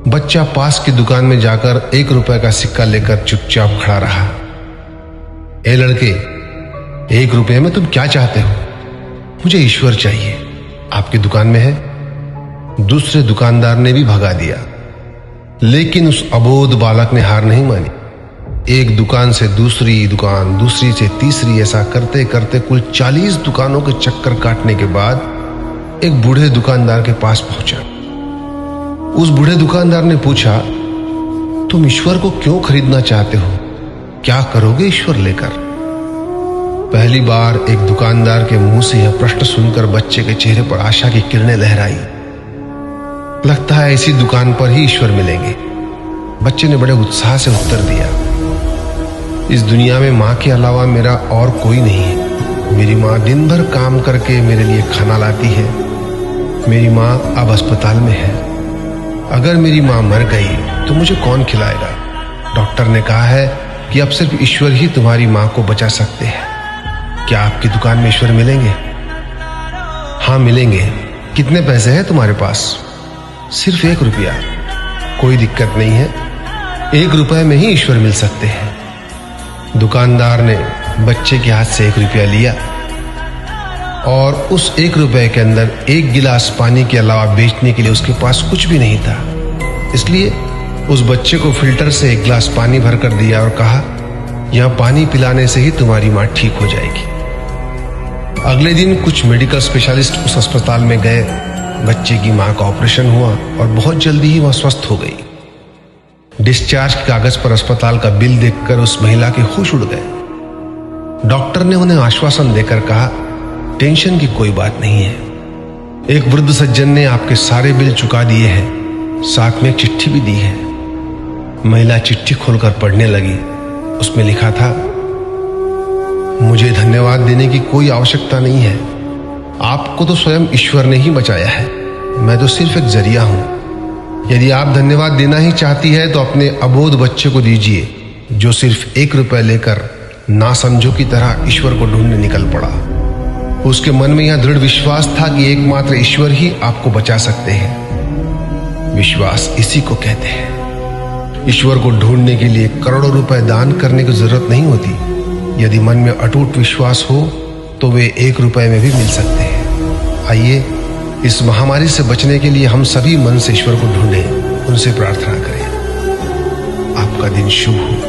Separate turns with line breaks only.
बच्चा पास की दुकान में जाकर 1 रुपए का सिक्का लेकर चुपचाप खड़ा रहा। ए लड़के, 1 रुपए में तुम क्या चाहते हो? मुझे ईश्वर चाहिए, आपकी दुकान में है। दूसरे दुकानदार ने भी भगा दिया, लेकिन उस अबोध बालक ने हार नहीं मानी। एक दुकान से दूसरी दुकान, दूसरी से तीसरी, ऐसा करते करते कुल 40 दुकानों के चक्कर काटने के बाद एक बूढ़े दुकानदार के पास पहुंचा। उस बूढ़े दुकानदार ने पूछा, तुम ईश्वर को क्यों खरीदना चाहते हो? क्या करोगे ईश्वर लेकर? पहली बार एक दुकानदार के मुंह से यह प्रश्न सुनकर बच्चे के चेहरे पर आशा की किरणें लहराई। लगता है इसी दुकान पर ही ईश्वर मिलेंगे। बच्चे ने बड़े उत्साह से उत्तर दिया, इस दुनिया में मां के अलावा मेरा और कोई नहीं है। मेरी मां दिन भर काम करके मेरे लिए खाना लाती है। मेरी मां अब अस्पताल में है। अगर मेरी मां मर गई तो मुझे कौन खिलाएगा? डॉक्टर ने कहा है कि अब सिर्फ ईश्वर ही तुम्हारी मां को बचा सकते हैं। क्या आपकी दुकान में ईश्वर मिलेंगे? हाँ मिलेंगे। कितने पैसे हैं तुम्हारे पास? सिर्फ 1 रुपया। कोई दिक्कत नहीं है, 1 रुपए में ही ईश्वर मिल सकते हैं। दुकानदार ने बच्चे के हाथ से 1 रुपया लिया और उस 1 रुपए के अंदर 1 गिलास पानी के अलावा बेचने के लिए उसके पास कुछ भी नहीं था। इसलिए उस बच्चे को फिल्टर से 1 गिलास पानी भरकर दिया और कहा, यह पानी पिलाने से ही तुम्हारी मां ठीक हो जाएगी। अगले दिन कुछ मेडिकल स्पेशलिस्ट उस अस्पताल में गए। बच्चे की मां का ऑपरेशन हुआ और बहुत जल्दी ही वह स्वस्थ हो गई। डिस्चार्ज के कागज पर अस्पताल का बिल देखकर उस महिला के होश उड़ गए। डॉक्टर ने उन्हें आश्वासन देकर कहा, टेंशन की कोई बात नहीं है। एक वृद्ध सज्जन ने आपके सारे बिल चुका दिए हैं, साथ में एक चिट्ठी भी दी है। महिला चिट्ठी खोलकर पढ़ने लगी। उसमें लिखा था, मुझे धन्यवाद देने की कोई आवश्यकता नहीं है। आपको तो स्वयं ईश्वर ने ही बचाया है। मैं तो सिर्फ एक जरिया हूं। यदि आप धन्यवाद देना ही चाहती है तो अपने अबोध बच्चे को दीजिए, जो सिर्फ 1 रुपए लेकर नासमझों की तरह ईश्वर को ढूंढने निकल पड़ा। उसके मन में यह दृढ़ विश्वास था कि एकमात्र ईश्वर ही आपको बचा सकते हैं। विश्वास इसी को कहते हैं। ईश्वर को ढूंढने के लिए करोड़ों रुपए दान करने की जरूरत नहीं होती। यदि मन में अटूट विश्वास हो तो वे 1 रुपए में भी मिल सकते हैं। आइए इस महामारी से बचने के लिए हम सभी मन से ईश्वर को ढूंढें, उनसे प्रार्थना करें। आपका दिन शुभ हो।